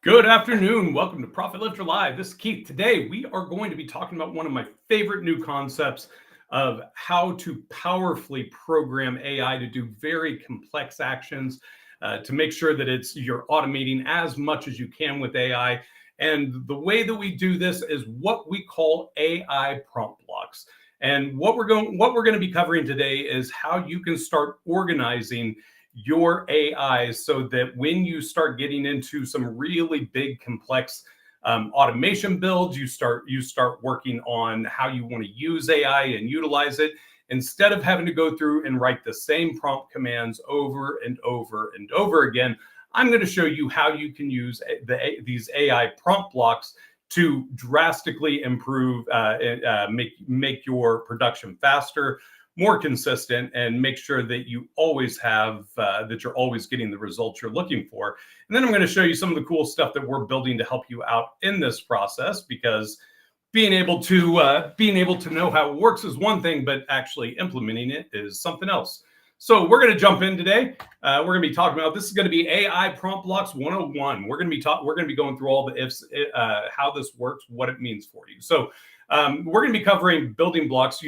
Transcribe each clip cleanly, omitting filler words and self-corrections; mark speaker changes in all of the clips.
Speaker 1: Good afternoon. Welcome to Profit Lifter Live. This is Keith. Today, we are going to be talking about one of my favorite new concepts of how to powerfully program AI to do very complex actions to make sure that you're automating as much as you can with AI. And the way that we do this is what we call AI prompt blocks. And what we're going to be covering today is how you can start organizing your AI so that when you start getting into some really big complex automation builds, you start working on how you want to use AI and utilize it instead of having to go through and write the same prompt commands over and over and over again. I'm going to show you how you can use these AI prompt blocks to drastically improve, make your production faster, more consistent, and make sure that you always have that you're always getting the results you're looking for. And then I'm going to show you some of the cool stuff that we're building to help you out in this process, because being able to know how it works is one thing, but actually implementing it is something else. So we're going to jump in today. We're going to be talking about, this is going to be AI prompt blocks 101. We're going to be going through all the ifs, how this works, what it means for you. So we're going to be covering building blocks,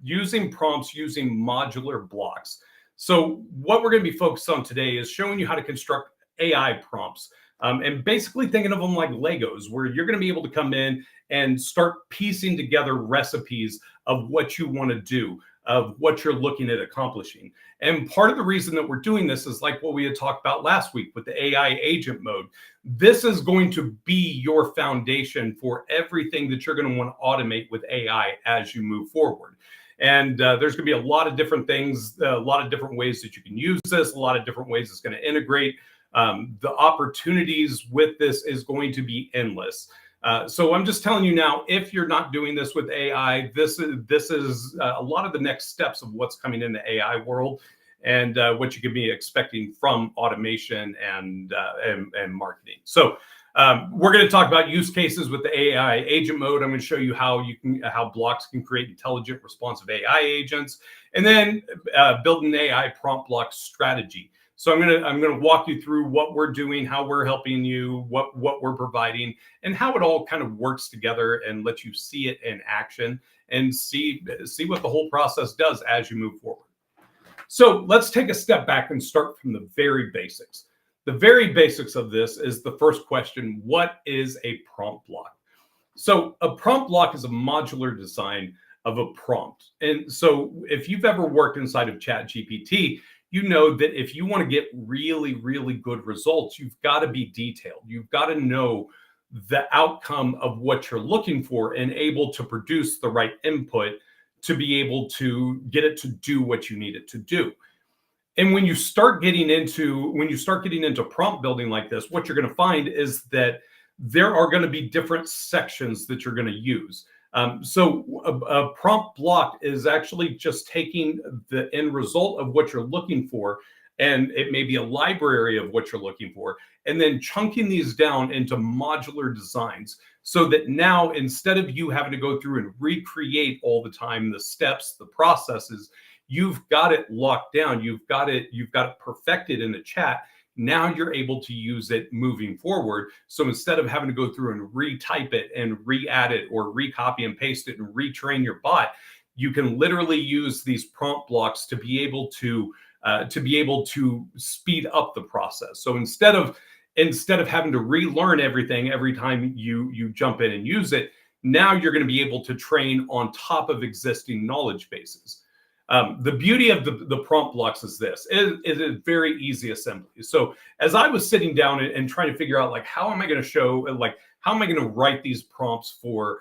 Speaker 1: using prompts using modular blocks. So what we're going to be focused on today is showing you how to construct AI prompts, and basically thinking of them like Legos, where you're going to be able to come in and start piecing together recipes of what you want to do, of what you're looking at accomplishing. And part of the reason that we're doing this is like what we had talked about last week with the AI agent mode. This is going to be your foundation for everything that you're going to want to automate with AI as you move forward. And there's going to be a lot of different things, a lot of different ways that you can use this, a lot of different ways it's going to integrate. The opportunities with this is going to be endless. So I'm just telling you now, if you're not doing this with AI, this is a lot of the next steps of what's coming in the AI world, and what you could be expecting from automation and marketing. So we're going to talk about use cases with the AI agent mode. I'm going to show you how blocks can create intelligent, responsive AI agents, and then build an AI prompt block strategy. So I'm going to walk you through what we're doing, how we're helping you, what we're providing, and how it all kind of works together, and let you see it in action and see what the whole process does as you move forward. So let's take a step back and start from the very basics. The very basics of this is the first question: what is a prompt block? So a prompt block is a modular design of a prompt. And so if you've ever worked inside of ChatGPT, you know that if you want to get really, really good results, you've got to be detailed. You've got to know the outcome of what you're looking for and able to produce the right input to be able to get it to do what you need it to do. And when you start getting into prompt building like this, what you're going to find is that there are going to be different sections that you're going to use. So a prompt block is actually just taking the end result of what you're looking for, and it may be a library of what you're looking for, and then chunking these down into modular designs, so that now, instead of you having to go through and recreate all the time the steps, the processes, you've got it locked down, you've got it perfected in the chat, Now you're able to use it moving forward. So instead of having to go through and retype it and re-add it or recopy and paste it and retrain your bot, you can literally use these prompt blocks to be able to speed up the process. So instead of having to relearn everything every time you jump in and use it, now you're going to be able to train on top of existing knowledge bases. The beauty of the prompt blocks is this: it is very easy assembly. So as I was sitting down and trying to figure out, like, how am I going to write these prompts for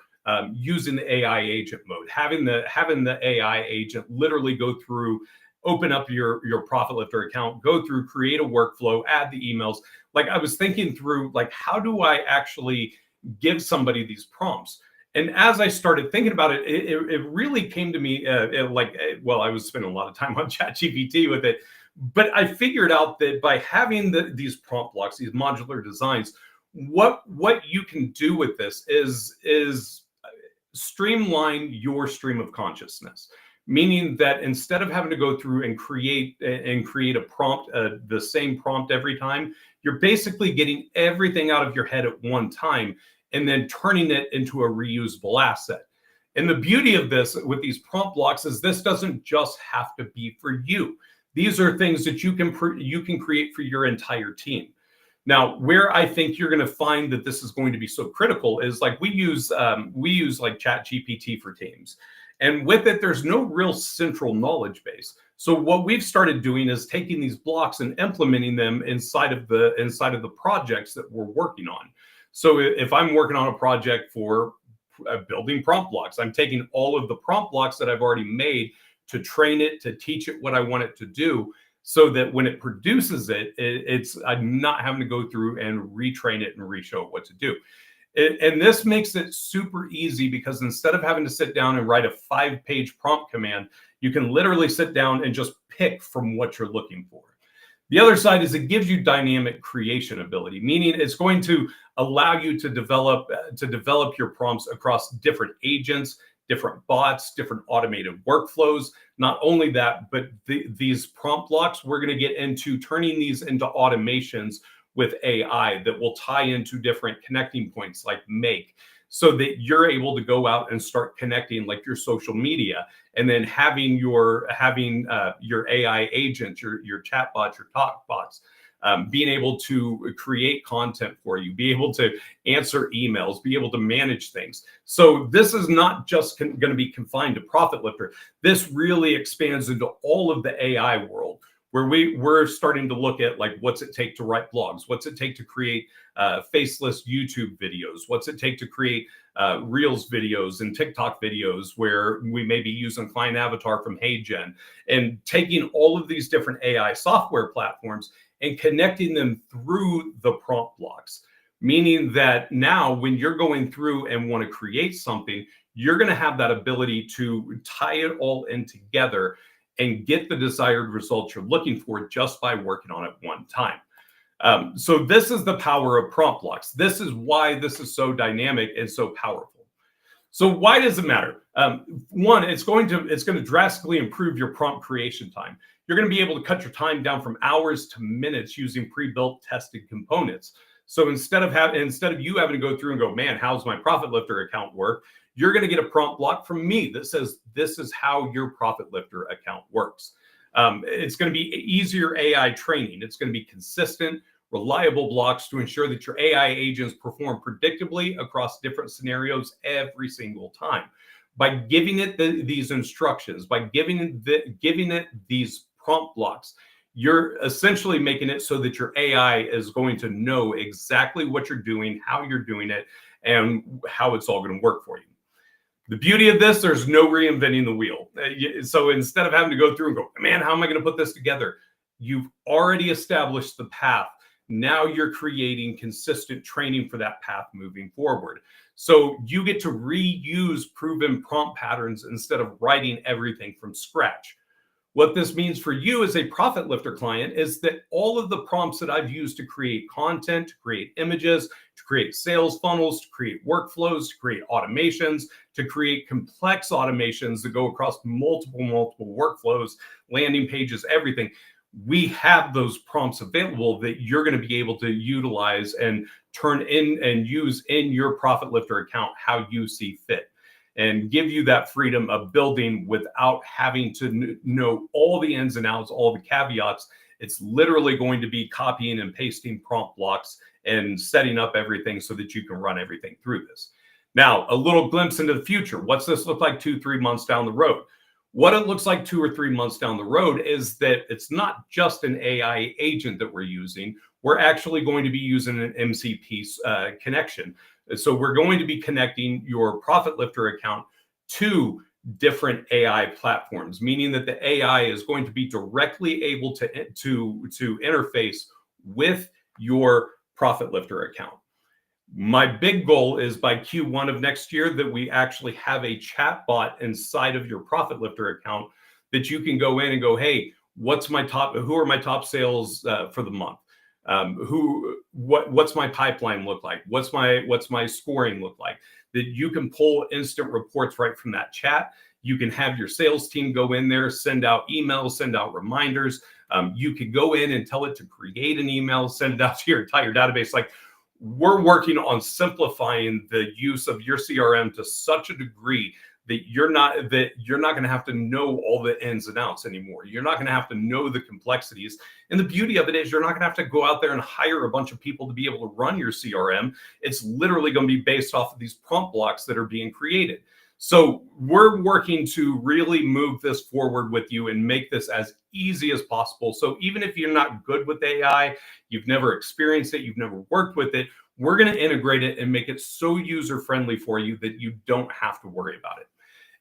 Speaker 1: using the AI agent mode, having the AI agent literally go through, open up your Profit Lifter account, go through, create a workflow, add the emails. Like, I was thinking through, like, how do I actually give somebody these prompts? And as I started thinking about it, it really came to me well, I was spending a lot of time on ChatGPT with it, but I figured out that by having these prompt blocks, these modular designs, what you can do with this is streamline your stream of consciousness. Meaning that instead of having to go through and create a prompt, the same prompt every time, you're basically getting everything out of your head at one time and then turning it into a reusable asset. And the beauty of this with these prompt blocks is this doesn't just have to be for you. These are things that you can create for your entire team. Now, where I think you're going to find that this is going to be so critical is, like, we use like ChatGPT for teams. And with it, there's no real central knowledge base. So what we've started doing is taking these blocks and implementing them inside of the projects that we're working on. So if I'm working on a project for building prompt blocks, I'm taking all of the prompt blocks that I've already made to train it, to teach it what I want it to do, so that when it produces I'm not having to go through and retrain it and re-show it what to do. And this makes it super easy, because instead of having to sit down and write a 5-page prompt command, you can literally sit down and just pick from what you're looking for. The other side is it gives you dynamic creation ability, meaning it's going to allow you to develop your prompts across different agents, different bots, different automated workflows. Not only that, but these prompt blocks, we're going to get into turning these into automations with AI that will tie into different connecting points like Make, so that you're able to go out and start connecting, like, your social media, and then having your AI agents, your chat bots, your talk bots, being able to create content for you, be able to answer emails, be able to manage things. So this is not just going to be confined to Profit Lifter. This really expands into all of the AI world, where we're starting to look at, like, what's it take to write blogs? What's it take to create faceless YouTube videos? What's it take to create Reels videos and TikTok videos, where we may be using Client Avatar from HeyGen, and taking all of these different AI software platforms and connecting them through the prompt blocks. Meaning that now when you're going through and want to create something, you're going to have that ability to tie it all in together and get the desired results you're looking for just by working on it one time. So this is the power of prompt blocks. This is why this is so dynamic and so powerful. So why does it matter? One, it's going to drastically improve your prompt creation time. You're going to be able to cut your time down from hours to minutes using pre-built tested components. So instead of you having to go through and go, man, how's my Profit Lifter account work? You're going to get a prompt block from me that says, this is how your Profit Lifter account works. It's going to be easier AI training. It's going to be consistent, reliable blocks to ensure that your AI agents perform predictably across different scenarios every single time. By giving it these instructions, by giving it these prompt blocks, you're essentially making it so that your AI is going to know exactly what you're doing, how you're doing it, and how it's all going to work for you. The beauty of this, there's no reinventing the wheel. So instead of having to go through and go, man, how am I going to put this together? You've already established the path. Now you're creating consistent training for that path moving forward. So you get to reuse proven prompt patterns instead of writing everything from scratch. What this means for you as a Profit Lifter client is that all of the prompts that I've used to create content, to create images, to create sales funnels, to create workflows, to create automations, to create complex automations that go across multiple workflows, landing pages, everything. we have those prompts available that you're going to be able to utilize and turn in and use in your Profit Lifter account how you see fit, and give you that freedom of building without having to know all the ins and outs, all the caveats. It's literally going to be copying and pasting prompt blocks and setting up everything so that you can run everything through this. Now, a little glimpse into the future. What's this look like 2-3 months down the road? What it looks like 2 or 3 months down the road is that it's not just an AI agent that we're using. We're actually going to be using an MCP connection. So we're going to be connecting your Profit Lifter account to different AI platforms, meaning that the AI is going to be directly able to interface with your Profit Lifter account. My big goal is by Q1 of next year that we actually have a chat bot inside of your Profit Lifter account that you can go in and go, hey, who are my top sales for the month? What's my pipeline look like? What's my scoring look like? That you can pull instant reports right from that chat. You can have your sales team go in there, send out emails, send out reminders. You could go in and tell it to create an email, send it out to your entire database. Like, we're working on simplifying the use of your CRM to such a degree that you're not going to have to know all the ins and outs anymore. You're not going to have to know the complexities. And the beauty of it is you're not going to have to go out there and hire a bunch of people to be able to run your CRM. It's literally going to be based off of these prompt blocks that are being created. So we're working to really move this forward with you and make this as easy as possible. So even if you're not good with AI, you've never experienced it, you've never worked with it, we're going to integrate it and make it so user-friendly for you that you don't have to worry about it.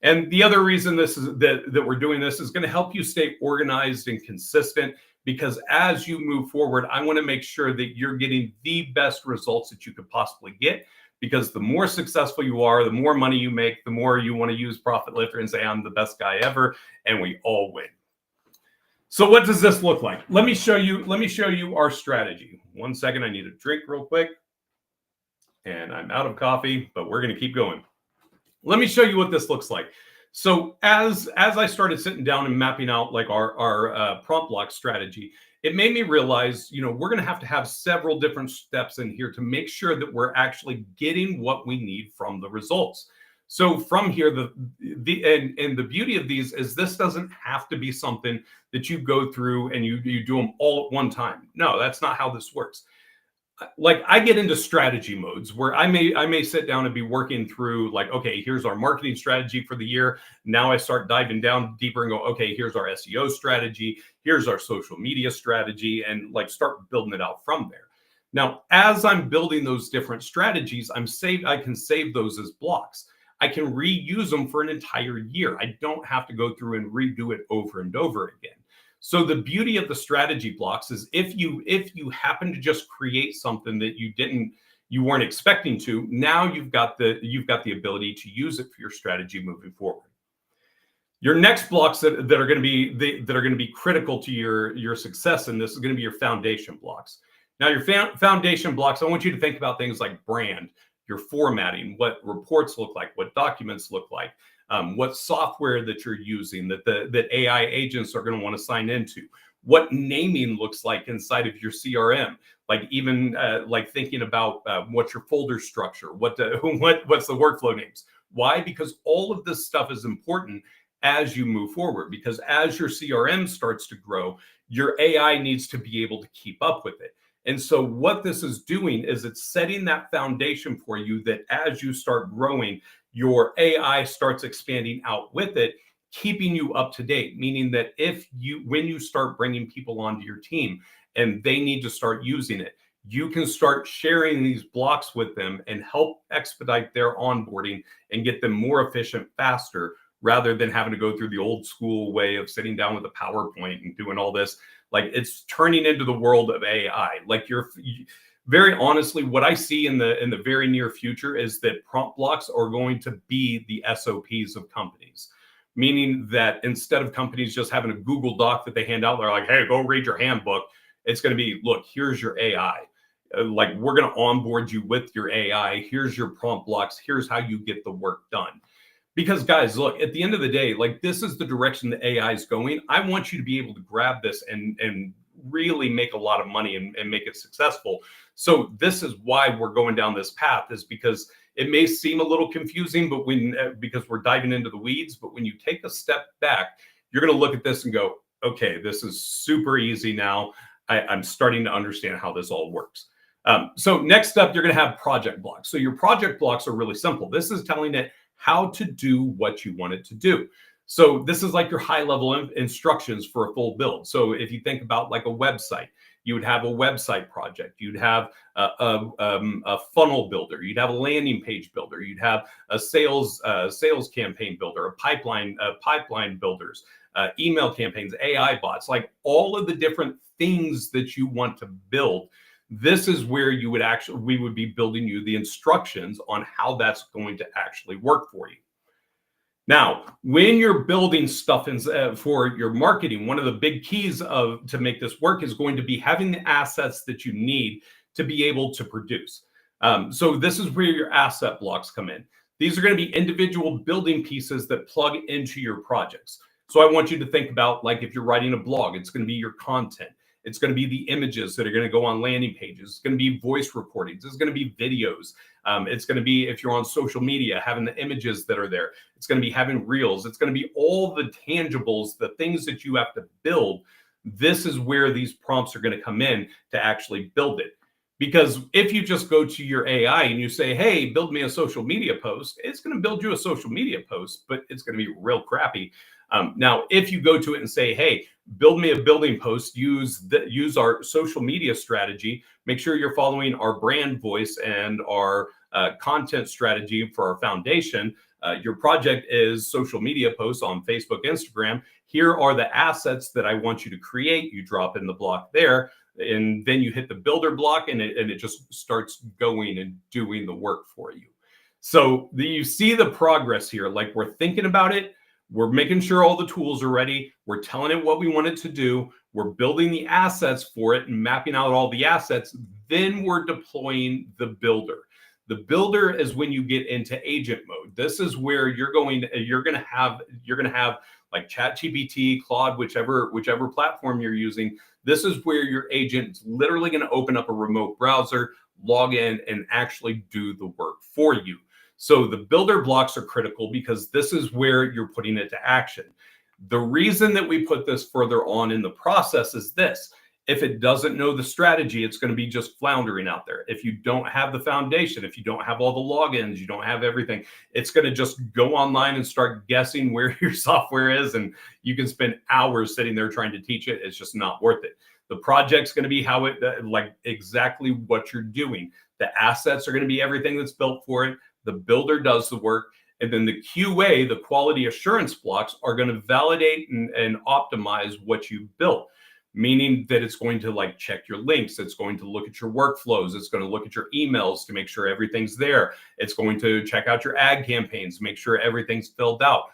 Speaker 1: And the other reason this is that we're doing this is going to help you stay organized and consistent, because as you move forward, I want to make sure that you're getting the best results that you could possibly get. Because the more successful you are, the more money you make, the more you want to use Profit Lifter and say, I'm the best guy ever, and we all win. So what does this look like? Let me show you our strategy. 1 second, I need a drink real quick. And I'm out of coffee, but we're going to keep going. Let me show you what this looks like. So as I started sitting down and mapping out like our prompt block strategy, it made me realize, we're going to have several different steps in here to make sure that we're actually getting what we need from the results. So from here, the beauty of these is this doesn't have to be something that you go through and you do them all at one time. No, that's not how this works. Like, I get into strategy modes where I may sit down and be working through like, okay, here's our marketing strategy for the year. Now I start diving down deeper and go, okay, here's our SEO strategy. Here's our social media strategy, and like start building it out from there. Now, as I'm building those different strategies, I can save those as blocks. I can reuse them for an entire year. I don't have to go through and redo it over and over again. So the beauty of the strategy blocks is if you happen to just create something that you weren't expecting to, now you've got the ability to use it for your strategy moving forward. Your next blocks that are going to be critical to your success in this is going to be your foundation blocks. Now, your foundation blocks, I want you to think about things like brand, your formatting, what reports look like, what documents look like, what software that you're using that AI agents are going to want to sign into, what naming looks like inside of your CRM, like even like thinking about what's your folder structure, what's the workflow names. Why? Because all of this stuff is important as you move forward, because as your CRM starts to grow, your AI needs to be able to keep up with it. And so what this is doing is it's setting that foundation for you that as you start growing, your AI starts expanding out with it, keeping you up to date, meaning that when you start bringing people onto your team and they need to start using it, you can start sharing these blocks with them and help expedite their onboarding and get them more efficient faster, rather than having to go through the old school way of sitting down with a PowerPoint and doing all this. Like, it's turning into the world of AI. Like, very honestly, what I see in the very near future is that prompt blocks are going to be the SOPs of companies, meaning that instead of companies just having a Google Doc that they hand out, they're like, hey, go read your handbook. It's going to be, look, here's your AI. Like, we're going to onboard you with your AI. Here's your prompt blocks. Here's how you get the work done. Because guys, look, at the end of the day, like this is the direction the AI is going. I want you to be able to grab this and really make a lot of money and make it successful. So this is why we're going down this path, is because it may seem a little confusing, but because we're diving into the weeds, but when you take a step back, you're going to look at this and go, okay, this is super easy now. I'm starting to understand how this all works. So next up, you're going to have project blocks. So your project blocks are really simple. This is telling it how to do what you want it to do. So this is like your high level instructions for a full build. So if you think about like a website, you would have a website project. You'd have a funnel builder. You'd have a landing page builder. You'd have a sales campaign builder, a pipeline builders, email campaigns, AI bots, like all of the different things that you want to build. This is where we would be building you the instructions on how that's going to actually work for you. Now, when you're building stuff for your marketing, one of the big keys to make this work is going to be having the assets that you need to be able to produce. So this is where your asset blocks come in. These are going to be individual building pieces that plug into your projects. So I want you to think about, like, if you're writing a blog, it's going to be your content. It's going to be the images that are going to go on landing pages. It's going to be voice recordings. It's going to be videos. It's going to be, if you're on social media, having the images that are there. It's going to be having reels. It's going to be all the tangibles, the things that you have to build. This is where these prompts are going to come in to actually build it. Because if you just go to your AI and you say, hey, build me a social media post, it's going to build you a social media post, but it's going to be real crappy. Now, if you go to it and say, hey, build me a building post, use our social media strategy, make sure you're following our brand voice and our content strategy for our foundation. Your project is social media posts on Facebook, Instagram. Here are the assets that I want you to create. You drop in the block there, and then you hit the builder block, and it just starts going and doing the work for you. So you see the progress here. Like, we're thinking about it. We're making sure all the tools are ready. We're telling it what we want it to do. We're building the assets for it and mapping out all the assets. Then we're deploying the builder. The builder is when you get into agent mode. This is where you're going to have like ChatGPT, Claude, whichever platform you're using. This is where your agent's literally going to open up a remote browser, log in, and actually do the work for you. So the builder blocks are critical because this is where you're putting it to action. The reason that we put this further on in the process is this. If it doesn't know the strategy, it's going to be just floundering out there. If you don't have the foundation, if you don't have all the logins, you don't have everything, it's going to just go online and start guessing where your software is. And you can spend hours sitting there trying to teach it. It's just not worth it. The project's going to be like exactly what you're doing. The assets are going to be everything that's built for it. The builder does the work. And then the QA, the quality assurance blocks, are going to validate and optimize what you built. Meaning that it's going to like check your links. It's going to look at your workflows. It's going to look at your emails to make sure everything's there. It's going to check out your ad campaigns, make sure everything's filled out.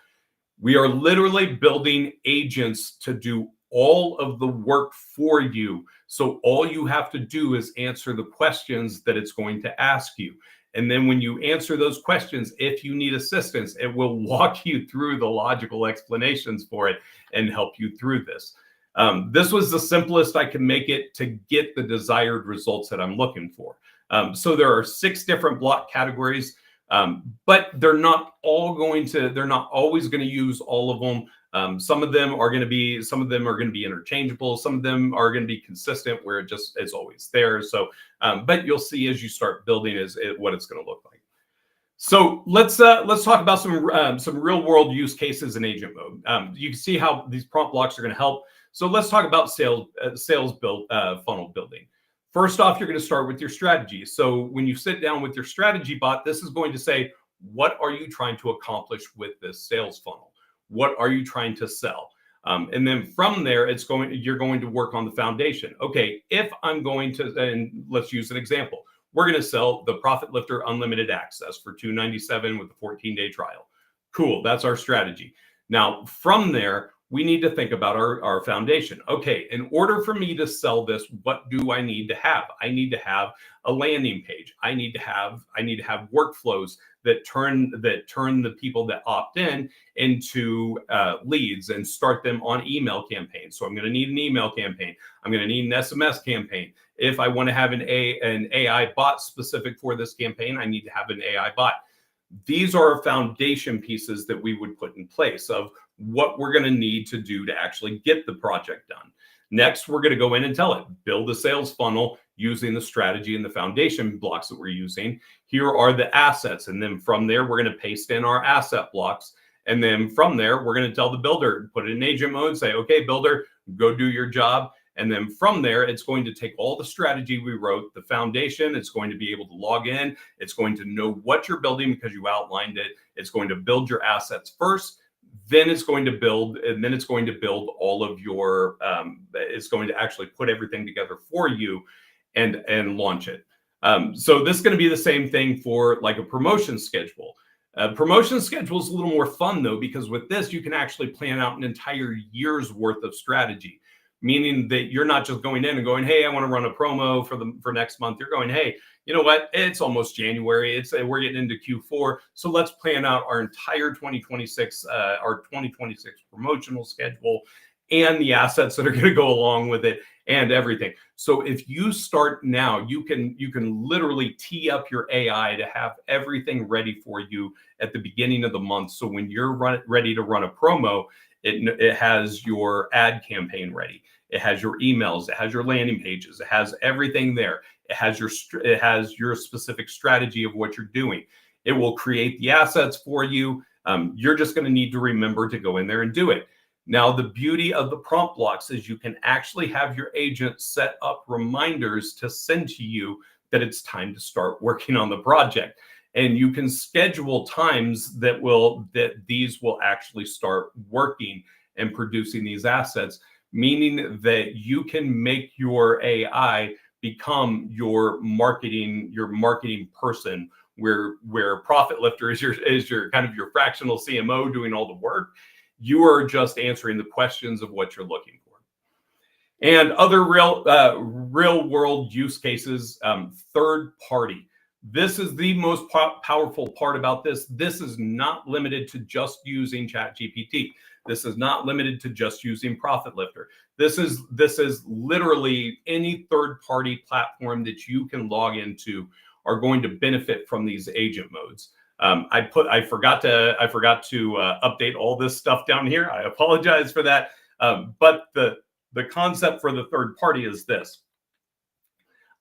Speaker 1: We are literally building agents to do all of the work for you. So all you have to do is answer the questions that it's going to ask you. And then when you answer those questions, if you need assistance, it will walk you through the logical explanations for it and help you through this. This was the simplest I can make it to get the desired results that I'm looking for. So there are 6 different block categories, but they're not always going to use all of them. Some of them are going to be interchangeable. Some of them are going to be consistent where it's always there. So, but you'll see as you start building what it's going to look like. So let's talk about some real world use cases in agent mode. You can see how these prompt blocks are going to help. So let's talk about sales funnel building. First off, you're going to start with your strategy. So when you sit down with your strategy bot, this is going to say, what are you trying to accomplish with this sales funnel? What are you trying to sell? And then from there, you're going to work on the foundation. Okay, if I'm going to, and let's use an example. We're going to sell the Profit Lifter Unlimited Access for $297 with a 14-day trial. Cool, that's our strategy. Now, from there, we need to think about our foundation. Okay, in order for me to sell this, what do I need to have? I need to have a landing page. I need to have workflows that turn the people that opt in into leads and start them on email campaigns. So I'm going to need an email campaign. I'm going to need an SMS campaign. If I want to have an AI bot specific for this campaign, I need to have an AI bot. These are foundation pieces that we would put in place of what we're going to need to do to actually get the project done. Next, we're going to go in and tell it, build a sales funnel using the strategy and the foundation blocks that we're using. Here are the assets. And then from there, we're going to paste in our asset blocks. And then from there, we're going to tell the builder, put it in agent mode, say, okay, builder, go do your job. And then from there, it's going to take all the strategy we wrote, the foundation. It's going to be able to log in. It's going to know what you're building because you outlined it. It's going to build your assets first. Then it's going to build, and then it's going to build all of your, it's going to actually put everything together for you and launch it. So this is going to be the same thing for like a promotion schedule. Promotion schedule is a little more fun though, because with this, you can actually plan out an entire year's worth of strategy. Meaning that you're not just going in and going, hey, I want to run a promo for next month. You're going, hey, you know what? It's almost January. We're getting into Q4. So let's plan out our entire 2026 promotional schedule and the assets that are going to go along with it and everything. So if you start now, you can literally tee up your AI to have everything ready for you at the beginning of the month. So when you're ready to run a promo, it has your ad campaign ready. It has your emails. It has your landing pages. It has everything there. It has your specific strategy of what you're doing. It will create the assets for you. You're just going to need to remember to go in there and do it. Now, the beauty of the prompt blocks is you can actually have your agent set up reminders to send to you that it's time to start working on the project. And you can schedule times that these will actually start working and producing these assets, meaning that you can make your AI become your marketing person, where Profit Lifter is your kind of your fractional CMO doing all the work. You are just answering the questions of what you're looking for. And other real world use cases, third party. This is the most powerful part about this. This is not limited to just using ChatGPT. This is not limited to just using Profit Lifter. This is literally any third-party platform that you can log into are going to benefit from these agent modes. I forgot to update all this stuff down here. I apologize for that. But the concept for the third party is this.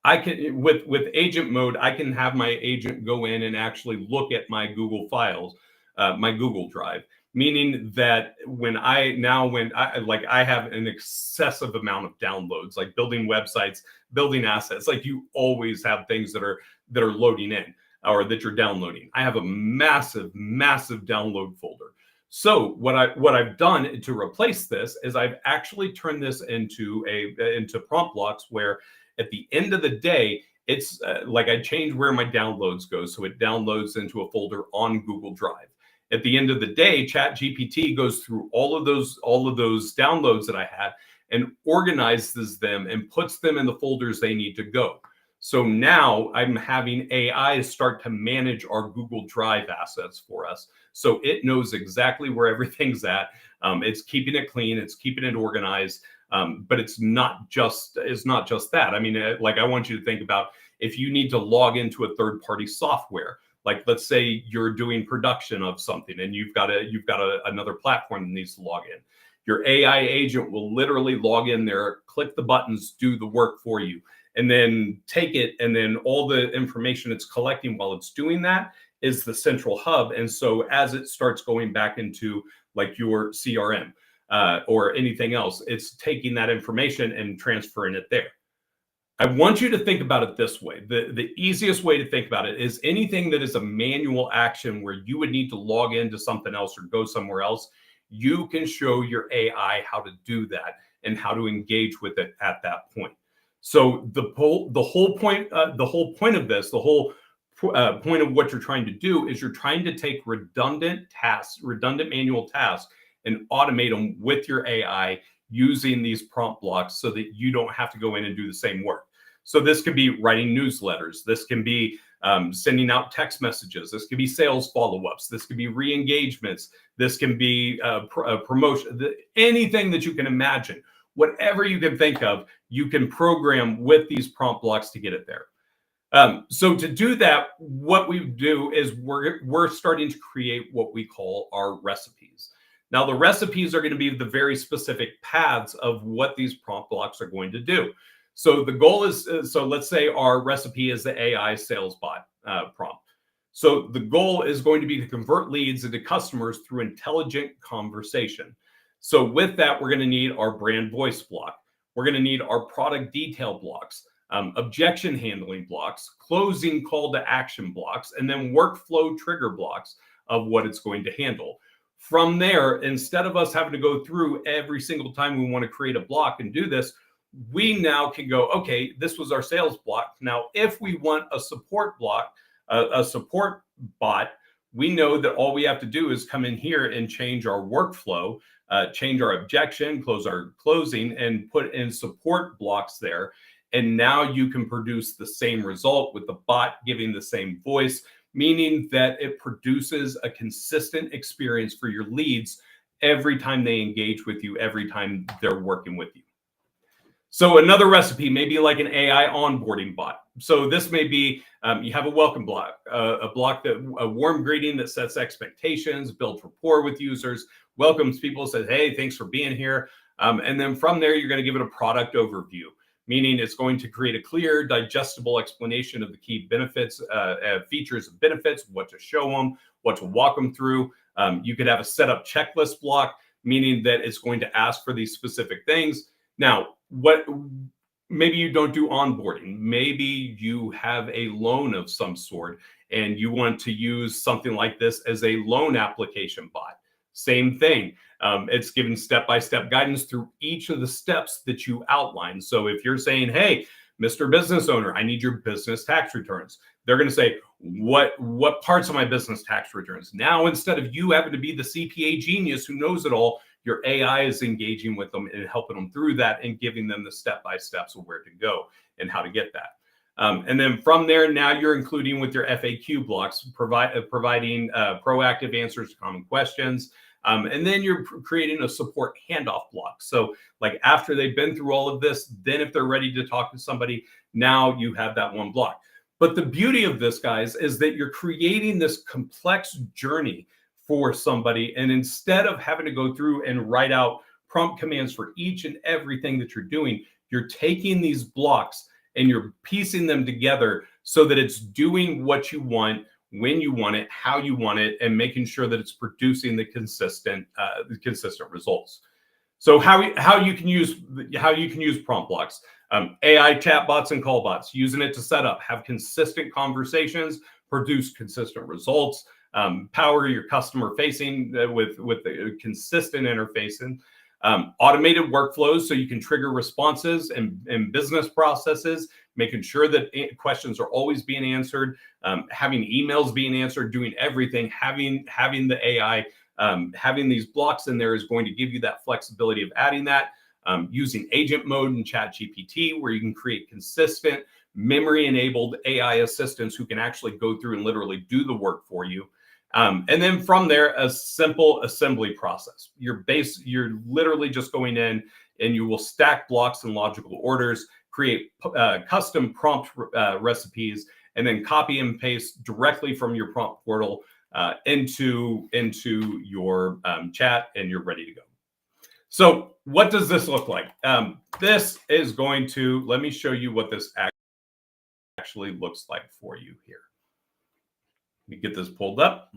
Speaker 1: I can with agent mode, I can have my agent go in and actually look at my Google files, my Google Drive, meaning that when I have an excessive amount of downloads, like building websites, building assets, like you always have things that are loading in or that you're downloading. I have a massive download folder. So what I've done to replace this is I've actually turned this into prompt blocks where at the end of the day, it's like I change where my downloads go. So it downloads into a folder on Google Drive. At the end of the day, ChatGPT goes through all of those downloads that I had and organizes them and puts them in the folders they need to go. So now I'm having AI start to manage our Google Drive assets for us. So it knows exactly where everything's at. It's keeping it clean. It's keeping it organized. But it's not just that. I mean, like I want you to think about if you need to log into a third-party software, like let's say you're doing production of something and you've got another platform that needs to log in. Your AI agent will literally log in there, click the buttons, do the work for you, and then take it. And then all the information it's collecting while it's doing that is the central hub. And so as it starts going back into like your CRM, or anything else, it's taking that information and transferring it there. I want you to think about it this way. The easiest way to think about it is anything that is a manual action where you would need to log into something else or go somewhere else, you can show your AI how to do that and how to engage with it at that point. So the whole point of this, the whole point of what you're trying to do is you're trying to take redundant manual tasks and automate them with your AI using these prompt blocks so that you don't have to go in and do the same work. So this could be writing newsletters. This can be sending out text messages. This could be sales follow-ups. This could be re-engagements. This can be promotion, anything that you can imagine. Whatever you can think of, you can program with these prompt blocks to get it there. So to do that, what we do is we're starting to create what we call our recipes. Now, the recipes are going to be the very specific paths of what these prompt blocks are going to do. So the goal is, so let's say our recipe is the AI sales bot prompt. So the goal is going to be to convert leads into customers through intelligent conversation. So with that, we're going to need our brand voice block. We're going to need our product detail blocks, objection handling blocks, closing call to action blocks, and then workflow trigger blocks of what it's going to handle. From there, instead of us having to go through every single time we want to create a block and do this, we now can go, okay, this was our sales block. Now, if we want a support block, a support bot, we know that all we have to do is come in here and change our workflow, change our objection, close our closing, and put in support blocks there. And now you can produce the same result with the bot giving the same voice, meaning that it produces a consistent experience for your leads every time they engage with you, every time they're working with you. So another recipe may be like an AI onboarding bot. So this may be, you have a welcome block, a warm greeting that sets expectations, builds rapport with users, welcomes people, says, hey, thanks for being here. And then from there, you're going to give it a product overview, meaning it's going to create a clear, digestible explanation of the key benefits, features and benefits, what to show them, what to walk them through. You could have a setup checklist block, meaning that it's going to ask for these specific things. Now, maybe you don't do onboarding. Maybe you have a loan of some sort and you want to use something like this as a loan application bot. Same thing. It's given step-by-step guidance through each of the steps that you outline. So if you're saying, hey, Mr. Business Owner, I need your business tax returns. They're going to say, what parts of my business tax returns? Now, instead of you having to be the CPA genius who knows it all, your AI is engaging with them and helping them through that and giving them the step-by-steps of where to go and how to get that. And then from there, now you're including with your FAQ blocks, providing proactive answers to common questions. And then you're creating a support handoff block. So like after they've been through all of this, then if they're ready to talk to somebody, now you have that one block. But the beauty of this, guys, is that you're creating this complex journey for somebody. And instead of having to go through and write out prompt commands for each and everything that you're doing, you're taking these blocks and you're piecing them together so that it's doing what you want, when you want it, how you want it, and making sure that it's producing the consistent results. So how you can use prompt blocks, AI chatbots and call bots, using it to set up, have consistent conversations, produce consistent results, power your customer facing with the consistent interfacing. Automated workflows so you can trigger responses and business processes, making sure that questions are always being answered, having emails being answered, doing everything, having the AI, having these blocks in there is going to give you that flexibility of adding that, using agent mode in ChatGPT where you can create consistent memory-enabled AI assistants who can actually go through and literally do the work for you. And then from there, a simple assembly process. You're literally just going in and you will stack blocks in logical orders, create custom prompt recipes, and then copy and paste directly from your prompt portal into your chat, and you're ready to go. So what does this look like? This is going to, let me show you what this actually looks like for you here. Let me get this pulled up.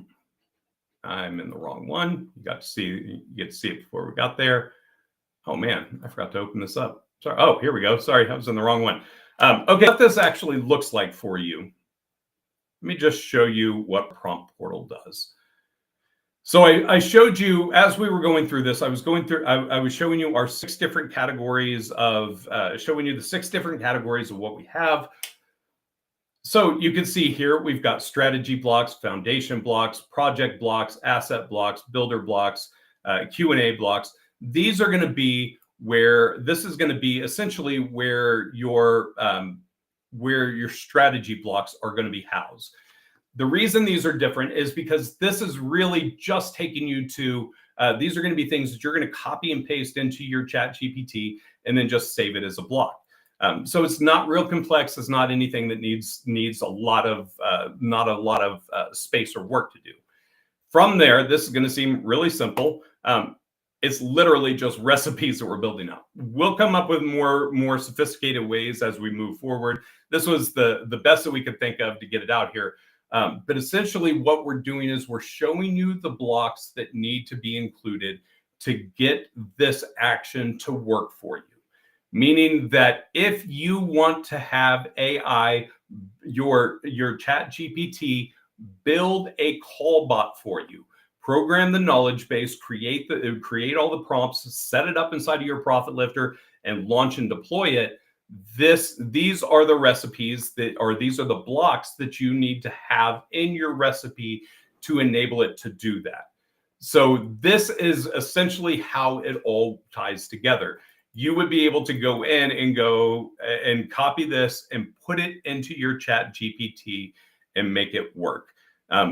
Speaker 1: I'm in the wrong one. You get to see it before we got there. Oh man, I forgot to open this up. Sorry. Oh, here we go. Sorry, I was in the wrong one. Okay, what this actually looks like for you. Let me just show you what Prompt Portal does. So I showed you as we were going through this. I was showing you our 6 different categories of the 6 different categories of what we have. So you can see here, we've got strategy blocks, foundation blocks, project blocks, asset blocks, builder blocks, Q&A blocks. These are going to be where this is going to be essentially where your where your strategy blocks are going to be housed. The reason these are different is because this is really just taking you to, these are going to be things that you're going to copy and paste into your chat GPT and then just save it as a block. So it's not real complex. It's not anything that needs a lot of, not a lot of space or work to do. From there, this is going to seem really simple. It's literally just recipes that we're building out. We'll come up with more sophisticated ways as we move forward. This was the best that we could think of to get it out here. But essentially what we're doing is we're showing you the blocks that need to be included to get this action to work for you. Meaning that if you want to have AI, your chat GPT build a call bot for you, program the knowledge base, create all the prompts, set it up inside of your Profit Lifter, and launch and deploy it. These are the recipes these are the blocks that you need to have in your recipe to enable it to do that. So this is essentially how it all ties together. You would be able to go in and copy this and put it into your chat GPT and make it work.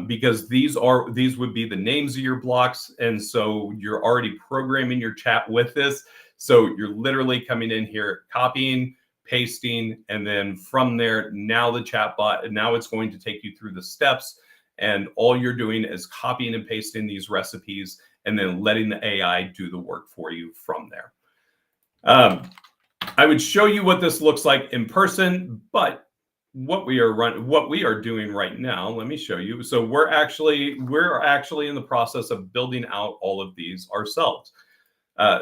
Speaker 1: Because these would be the names of your blocks. And so you're already programming your chat with this. So you're literally coming in here, copying, pasting, and then from there, now the chat bot, and now it's going to take you through the steps. And all you're doing is copying and pasting these recipes and then letting the AI do the work for you from there. I would show you what this looks like in person, but what we are doing right now, let me show you. So we're actually in the process of building out all of these ourselves.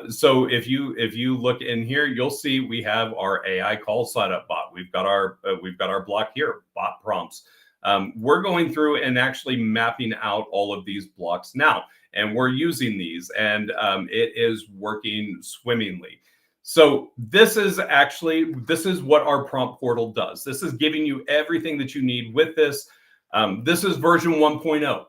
Speaker 1: So if you look in here, you'll see we have our AI call setup bot. We've got our block here, bot prompts. We're going through and actually mapping out all of these blocks now, and we're using these, and it is working swimmingly. So this is what our prompt portal does. This is giving you everything that you need with this. This is version 1.0.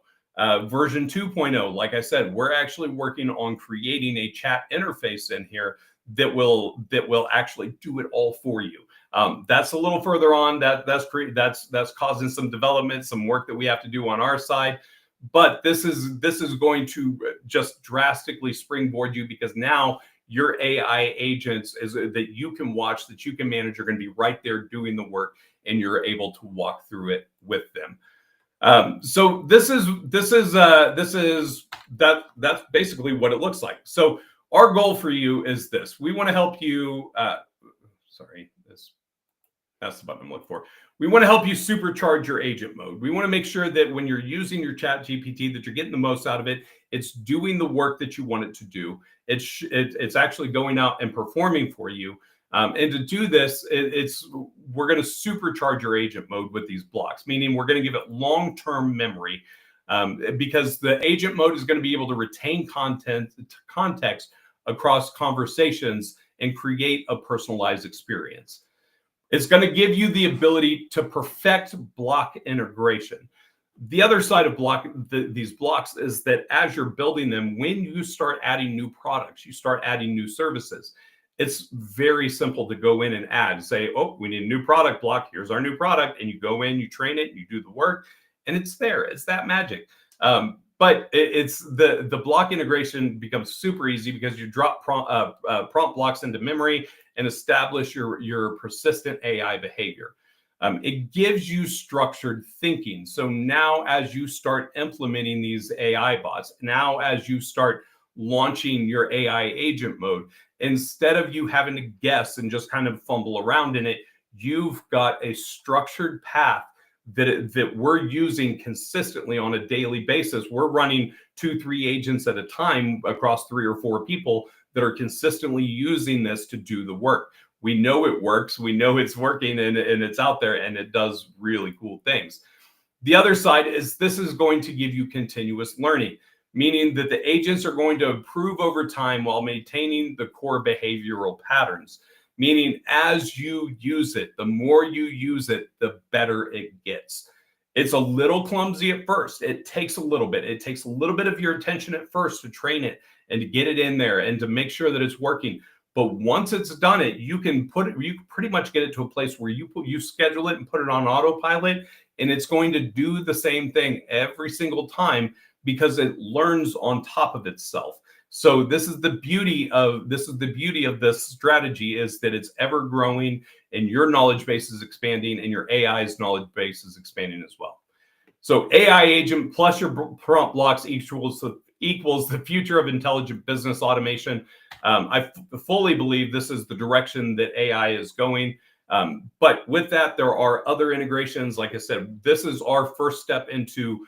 Speaker 1: Version 2.0, like I said, we're actually working on creating a chat interface in here that will actually do it all for you. That's a little further on. That's causing some development, some work that we have to do on our side. But this is going to just drastically springboard you, because now your AI agents that you can watch, that you can manage, are going to be right there doing the work, and you're able to walk through it with them. So that's basically what it looks like. So our goal for you is this: we want to help you. That's the button I'm looking for. We want to help you supercharge your agent mode. We want to make sure that when you're using your chat GPT, that you're getting the most out of it. It's doing the work that you want it to do. It's actually going out and performing for you. And to do this, we're going to supercharge your agent mode with these blocks, meaning we're going to give it long-term memory, because the agent mode is going to be able to retain context across conversations and create a personalized experience. It's going to give you the ability to perfect block integration. The other side of these blocks is that as you're building them, when you start adding new products, you start adding new services, it's very simple to go in and add, say, oh, we need a new product block. Here's our new product. And you go in, you train it, you do the work, and it's there. It's that magic. But it's the block integration becomes super easy because you drop prompt blocks into memory and establish your persistent AI behavior. It gives you structured thinking. So now as you start implementing these AI bots, now as you start launching your AI agent mode, instead of you having to guess and just kind of fumble around in it, you've got a structured path that we're using consistently on a daily basis. We're running 2-3 agents at a time across 3 or 4 people that are consistently using this to do the work. We know it works. We know it's working, and it's out there, and it does really cool things. The other side is this is going to give you continuous learning, meaning that the agents are going to improve over time while maintaining the core behavioral patterns. Meaning as you use it, the more you use it, the better it gets. It's a little clumsy at first. It takes a little bit. It takes a little bit of your attention at first to train it and to get it in there and to make sure that it's working. But once it's done it, you can pretty much get it to a place where you schedule it and put it on autopilot, and it's going to do the same thing every single time because it learns on top of itself. So this is the beauty of this strategy, is that it's ever growing, and your knowledge base is expanding, and your AI's knowledge base is expanding as well. So AI agent plus your prompt blocks equals the future of intelligent business automation. I fully believe this is the direction that AI is going. But with that, there are other integrations. Like I said, this is our first step into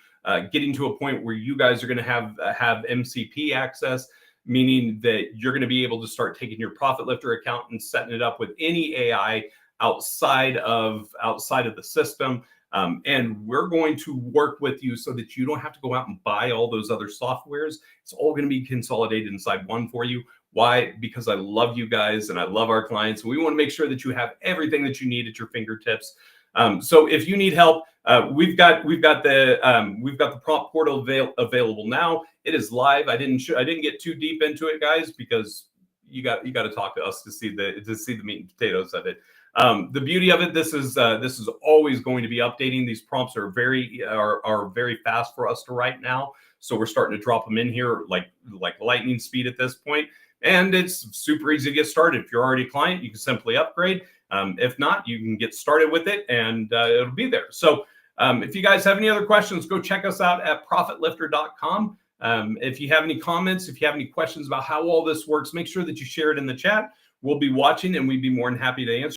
Speaker 1: getting to a point where you guys are going to have MCP access, meaning that you're going to be able to start taking your Profit Lifter account and setting it up with any AI outside of the system. And we're going to work with you so that you don't have to go out and buy all those other softwares. It's all going to be consolidated inside one for you. Why? Because I love you guys and I love our clients. We want to make sure that you have everything that you need at your fingertips. So if you need help, we've got the prompt portal available now. It is live. I didn't get too deep into it, guys, because you got to talk to us to see the meat and potatoes of it. The beauty of it, this is always going to be updating. These prompts are very fast for us to write now, so we're starting to drop them in here like lightning speed at this point. And it's super easy to get started. If you're already a client, you can simply upgrade. If not, you can get started with it, and it'll be there. So if you guys have any other questions, go check us out at profitlifter.com. If you have any comments, if you have any questions about how all this works, make sure that you share it in the chat. We'll be watching, and we'd be more than happy to answer.